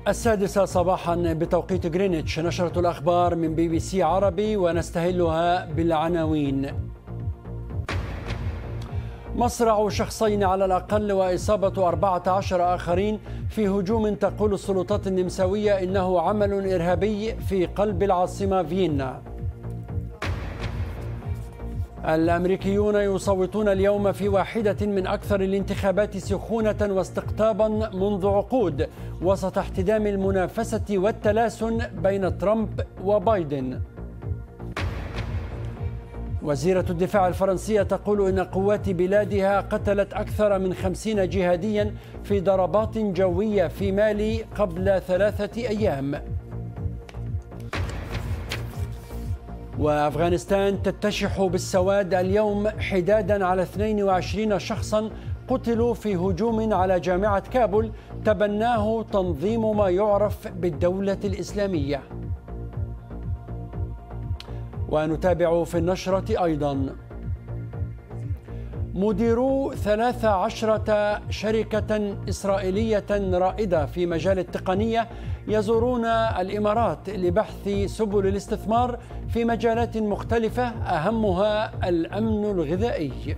السادسة صباحا بتوقيت غرينتش، نشرة الأخبار من BBC عربي ونستهلها بالعناوين. مصرع شخصين على الأقل وإصابة 14 آخرين في هجوم تقول السلطات النمساوية إنه عمل إرهابي في قلب العاصمة فيينا. الأمريكيون يصوتون اليوم في واحدة من أكثر الانتخابات سخونة واستقطابا منذ عقود وسط احتدام المنافسة والتلاسن بين ترامب وبايدن. وزيرة الدفاع الفرنسية تقول إن قوات بلادها قتلت أكثر من 50 جهاديا في ضربات جوية في مالي قبل 3 أيام. وأفغانستان تتشح بالسواد اليوم حدادا على 22 شخصا قتلوا في هجوم على جامعة كابول تبناه تنظيم ما يعرف بالدولة الإسلامية. ونتابع في النشرة أيضا مديرو 13 شركة إسرائيلية رائدة في مجال التقنية يزورون الإمارات لبحث سبل الاستثمار في مجالات مختلفة أهمها الأمن الغذائي.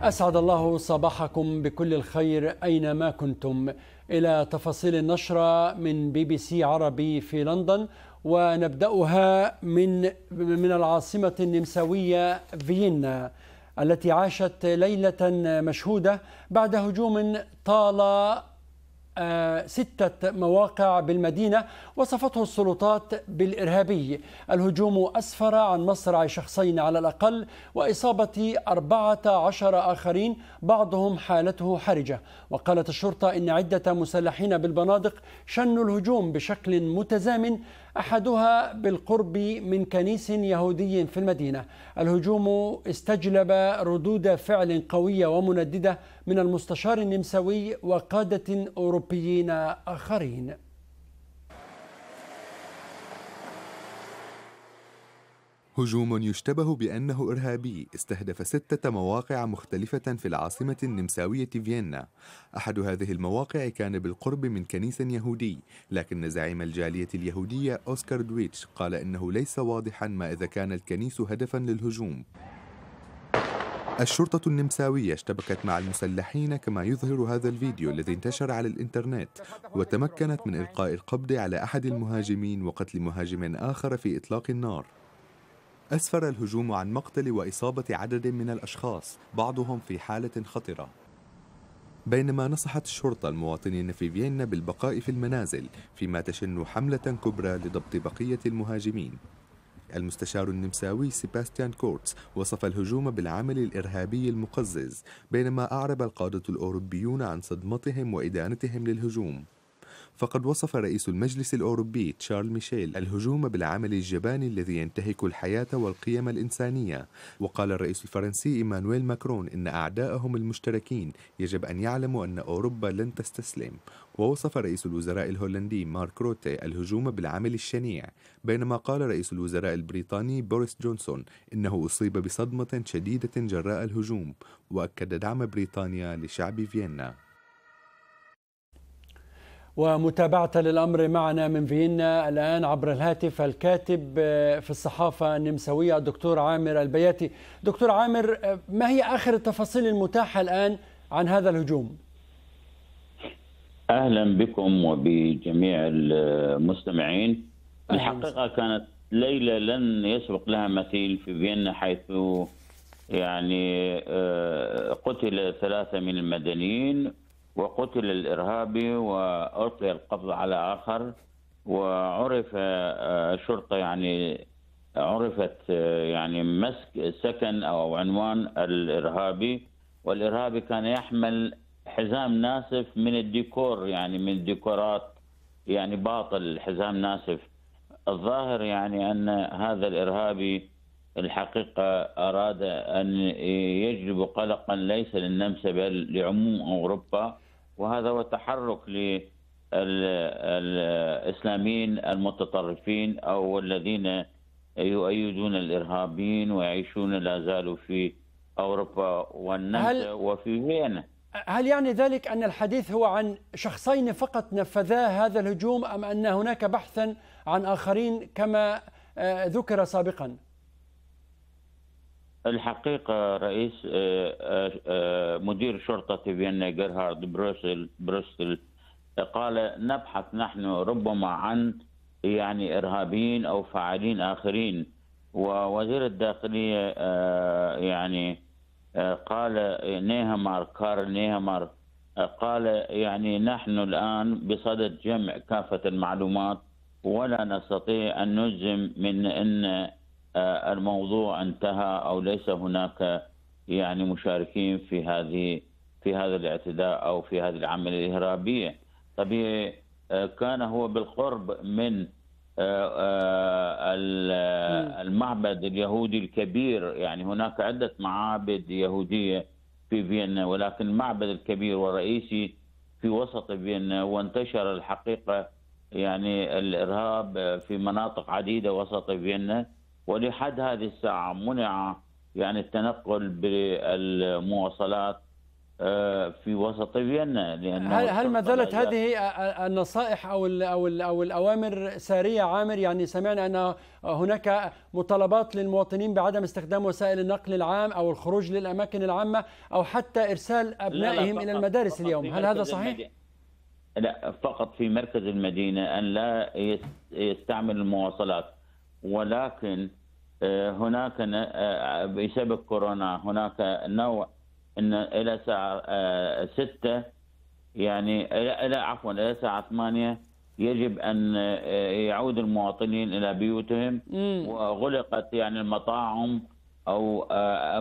أسعد الله صباحكم بكل الخير أينما كنتم. إلى تفاصيل النشرة من BBC عربي في لندن، ونبدأها من العاصمة النمساوية فيينا التي عاشت ليلة مشهودة بعد هجوم طال 6 مواقع بالمدينة وصفته السلطات بالإرهابي. الهجوم أسفر عن مصرع شخصين على الأقل وإصابة 14 آخرين بعضهم حالته حرجة. وقالت الشرطة إن عدة مسلحين بالبنادق شنوا الهجوم بشكل متزامن، أحدها بالقرب من كنيس يهودي في المدينة. الهجوم استجلب ردود فعل قوية ومنددة من المستشار النمساوي وقادة أوروبيين آخرين. هجوم يشتبه بأنه إرهابي استهدف 6 مواقع مختلفة في العاصمة النمساوية فيينا. أحد هذه المواقع كان بالقرب من كنيس يهودي، لكن زعيم الجالية اليهودية أوسكار دويتش قال إنه ليس واضحا ما إذا كان الكنيس هدفا للهجوم. الشرطة النمساوية اشتبكت مع المسلحين كما يظهر هذا الفيديو الذي انتشر على الإنترنت، وتمكنت من إلقاء القبض على أحد المهاجمين وقتل مهاجم آخر في إطلاق النار. أسفر الهجوم عن مقتل وإصابة عدد من الأشخاص بعضهم في حالة خطرة، بينما نصحت الشرطة المواطنين في فيينا بالبقاء في المنازل فيما تشن حملة كبرى لضبط بقية المهاجمين. المستشار النمساوي سيباستيان كورتس وصف الهجوم بالعمل الإرهابي المقزز، بينما أعرب القادة الأوروبيون عن صدمتهم وإدانتهم للهجوم. فقد وصف رئيس المجلس الأوروبي تشارل ميشيل الهجوم بالعمل الجباني الذي ينتهك الحياة والقيم الإنسانية. وقال الرئيس الفرنسي إيمانويل ماكرون إن أعداءهم المشتركين يجب أن يعلموا أن أوروبا لن تستسلم. ووصف رئيس الوزراء الهولندي مارك روتي الهجوم بالعمل الشنيع، بينما قال رئيس الوزراء البريطاني بوريس جونسون إنه أصيب بصدمة شديدة جراء الهجوم، وأكد دعم بريطانيا لشعب فيينا. ومتابعة للأمر معنا من فيينا الآن عبر الهاتف الكاتب في الصحافة النمساوية الدكتور عامر البياتي. دكتور عامر، ما هي آخر التفاصيل المتاحة الآن عن هذا الهجوم؟ أهلا بكم وبجميع المستمعين. الحقيقة كانت ليلة لن يسبق لها مثيل في فيينا، حيث يعني قتل 3 من المدنيين وقتل الإرهابي وألقي القبض على آخر. وعرف الشرطة عرفت مسك سكن أو عنوان الإرهابي، والإرهابي كان يحمل حزام ناسف من الديكور، من الديكورات باطل، حزام ناسف. الظاهر أن هذا الإرهابي الحقيقة أراد أن يجلب قلقا ليس للنمسا بل لعموم أوروبا، وهذا هو تحرك للإسلاميين المتطرفين أو الذين يؤيدون الإرهابيين ويعيشون لا زالوا في أوروبا والنمسا وفي فيينا. هل يعني ذلك أن الحديث هو عن شخصين فقط نفذا هذا الهجوم، أم أن هناك بحثا عن آخرين كما ذكر سابقا؟ الحقيقة رئيس مدير شرطة فيينا جيرهارد بروستل قال نبحث نحن ربما عن يعني إرهابيين أو فاعلين آخرين. ووزير الداخلية يعني قال كارل نيهمار قال يعني نحن الآن بصدد جمع كافة المعلومات ولا نستطيع أن نجزم من أن الموضوع انتهى أو ليس هناك يعني مشاركين في هذا الاعتداء أو في هذه العملية الإرهابية. طبيعي كان هو بالقرب من المعبد اليهودي الكبير، يعني هناك عدة معابد يهودية في فيينا ولكن المعبد الكبير والرئيسي في وسط فيينا، وانتشر الحقيقة يعني الإرهاب في مناطق عديدة وسط فيينا، ولحد هذه الساعة منع يعني التنقل بالمواصلات في وسط فيينا. هل ما زالت هذه النصائح أو الأوامر سارية عامر؟ يعني سمعنا أن هناك مطالبات للمواطنين بعدم استخدام وسائل النقل العام أو الخروج للأماكن العامة أو حتى إرسال أبنائهم إلى المدارس اليوم، هل هذا صحيح؟ لا، فقط في مركز المدينة أن لا يستعمل المواصلات، ولكن هناك بسبب كورونا هناك نوع ان الى الساعه 6 يعني الى الساعه 8 يجب ان يعود المواطنين الى بيوتهم، وغلقت يعني المطاعم او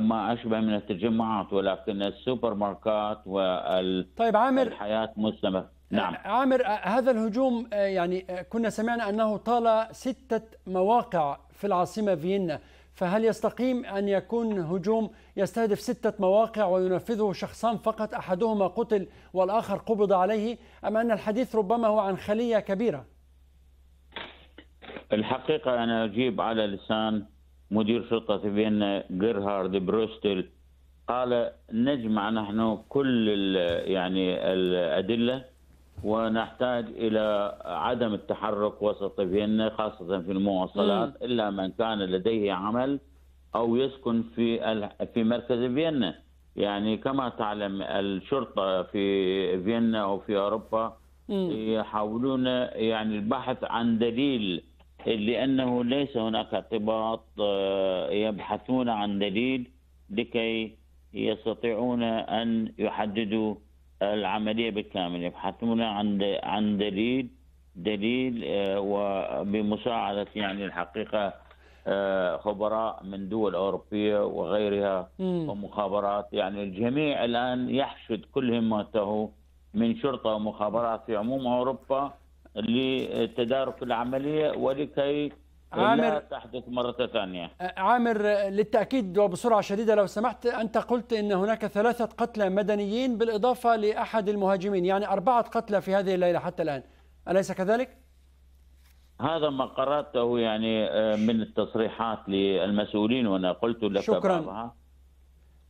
ما اشبه من التجمعات، ولكن السوبر ماركات والحياه مستمر. نعم عامر، هذا الهجوم يعني كنا سمعنا أنه طال 6 مواقع في العاصمة فيينا، فهل يستقيم أن يكون هجوم يستهدف 6 مواقع وينفذه شخصان فقط، أحدهما قتل والآخر قبض عليه، أم أن الحديث ربما هو عن خلية كبيرة؟ الحقيقة أنا أجيب على لسان مدير شرطة فيينا جيرهارد بروستل، قال نجمع نحن كل يعني الأدلة ونحتاج إلى عدم التحرك وسط فيينا خاصة في المواصلات إلا من كان لديه عمل أو يسكن في مركز فيينا. يعني كما تعلم الشرطة في فيينا أو في أوروبا يحاولون يعني البحث عن دليل، لأنه ليس هناك ارتباط، يبحثون عن دليل لكي يستطيعون أن يحددوا العملية بالكامل، يبحثون عن دليل وبمساعدة يعني الحقيقة خبراء من دول أوروبية وغيرها ومخابرات. يعني الجميع الآن يحشد كل همته من شرطة ومخابرات في عموم أوروبا لتدارك العملية ولكي لا تحدث مرة ثانية. عامر، للتأكيد وبسرعة شديدة لو سمحت، أنت قلت أن هناك 3 قتلى مدنيين بالإضافة لأحد المهاجمين، يعني 4 قتلى في هذه الليلة حتى الآن، أليس كذلك؟ هذا ما قرأته يعني من التصريحات للمسؤولين وأنا قلت لك بعضها.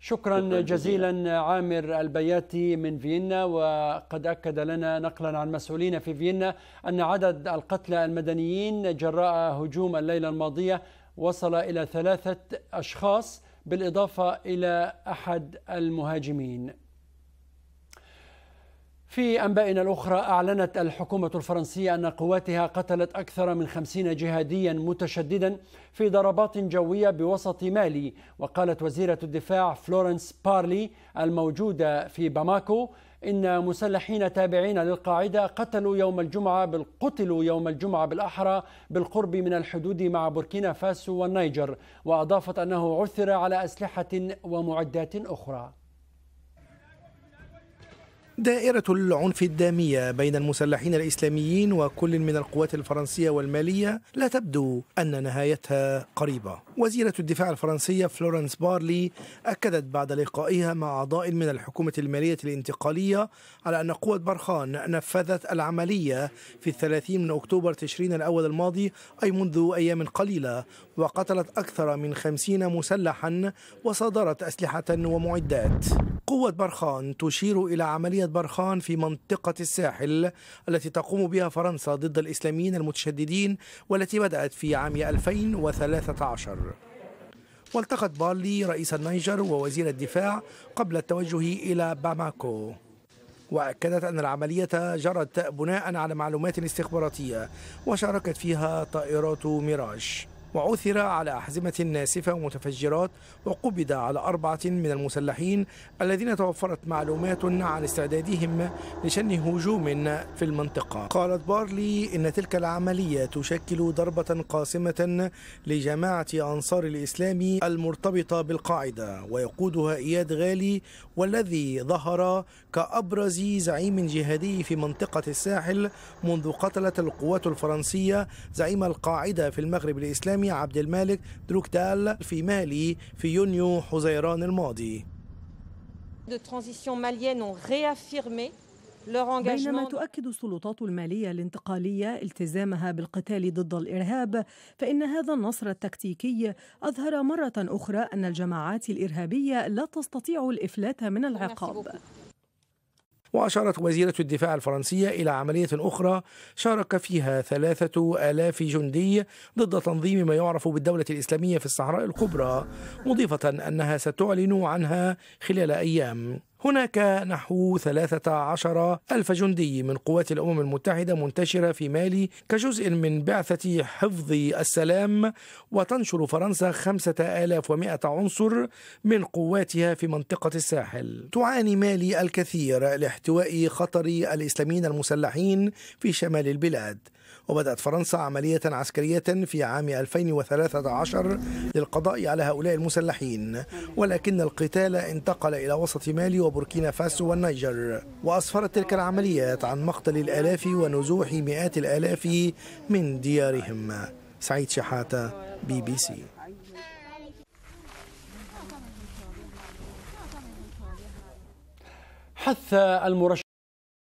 شكرا جزيلا عامر البياتي من فيينا، وقد أكد لنا نقلا عن مسؤولين في فيينا أن عدد القتلى المدنيين جراء هجوم الليلة الماضية وصل إلى 3 أشخاص بالإضافة إلى أحد المهاجمين. في أنبائنا الأخرى، أعلنت الحكومة الفرنسية أن قواتها قتلت أكثر من 50 جهاديا متشددا في ضربات جوية بوسط مالي. وقالت وزيرة الدفاع فلورنس بارلي الموجودة في باماكو إن مسلحين تابعين للقاعدة قتلوا يوم الجمعة بالأحرى بالقرب من الحدود مع بوركينا فاسو والنيجر، وأضافت أنه عثر على أسلحة ومعدات أخرى. دائرة العنف الدامية بين المسلحين الإسلاميين وكل من القوات الفرنسية والمالية لا تبدو أن نهايتها قريبة. وزيرة الدفاع الفرنسية فلورنس بارلي أكدت بعد لقائها مع أعضاء من الحكومة المالية الانتقالية على أن قوة برخان نفذت العملية في 30 من أكتوبر تشرين الأول الماضي، أي منذ أيام قليلة، وقتلت أكثر من 50 مسلحا وصادرت أسلحة ومعدات. قوة برخان تشير إلى عملية برخان في منطقة الساحل التي تقوم بها فرنسا ضد الإسلاميين المتشددين، والتي بدأت في عام 2013. والتقت بارلي رئيس النيجر ووزير الدفاع قبل التوجه إلى باماكو، وأكدت أن العملية جرت بناء على معلومات استخباراتية وشاركت فيها طائرات ميراج. وعثر على أحزمة ناسفة ومتفجرات، وقبض على 4 من المسلحين الذين توفرت معلومات عن استعدادهم لشن هجوم في المنطقة. قالت بارلي إن تلك العملية تشكل ضربة قاسمة لجماعة أنصار الإسلام المرتبطة بالقاعدة، ويقودها إياد غالي، والذي ظهر كأبرز زعيم جهادي في منطقة الساحل منذ قتلت القوات الفرنسية زعيم القاعدة في المغرب الإسلامي عبد المالك دروكدال في مالي في يونيو حزيران الماضي. بينما تؤكد السلطات المالية الانتقالية التزامها بالقتال ضد الإرهاب، فإن هذا النصر التكتيكي أظهر مرة أخرى أن الجماعات الإرهابية لا تستطيع الإفلات من العقاب. وأشارت وزيرة الدفاع الفرنسية إلى عملية أخرى شارك فيها 3000 جندي ضد تنظيم ما يعرف بالدولة الإسلامية في الصحراء الكبرى، مضيفة أنها ستعلن عنها خلال أيام. هناك نحو 13,000 جندي من قوات الأمم المتحدة منتشرة في مالي كجزء من بعثة حفظ السلام، وتنشر فرنسا 5,100 عنصر من قواتها في منطقة الساحل. تعاني مالي الكثير لاحتواء خطر الإسلاميين المسلحين في شمال البلاد، وبدأت فرنسا عملية عسكرية في عام 2013 للقضاء على هؤلاء المسلحين، ولكن القتال انتقل إلى وسط مالي وبوركينا فاسو والنيجر، وأسفرت تلك العمليات عن مقتل الآلاف ونزوح مئات الآلاف من ديارهم. سعيد شحاتة، BBC. حث المرشح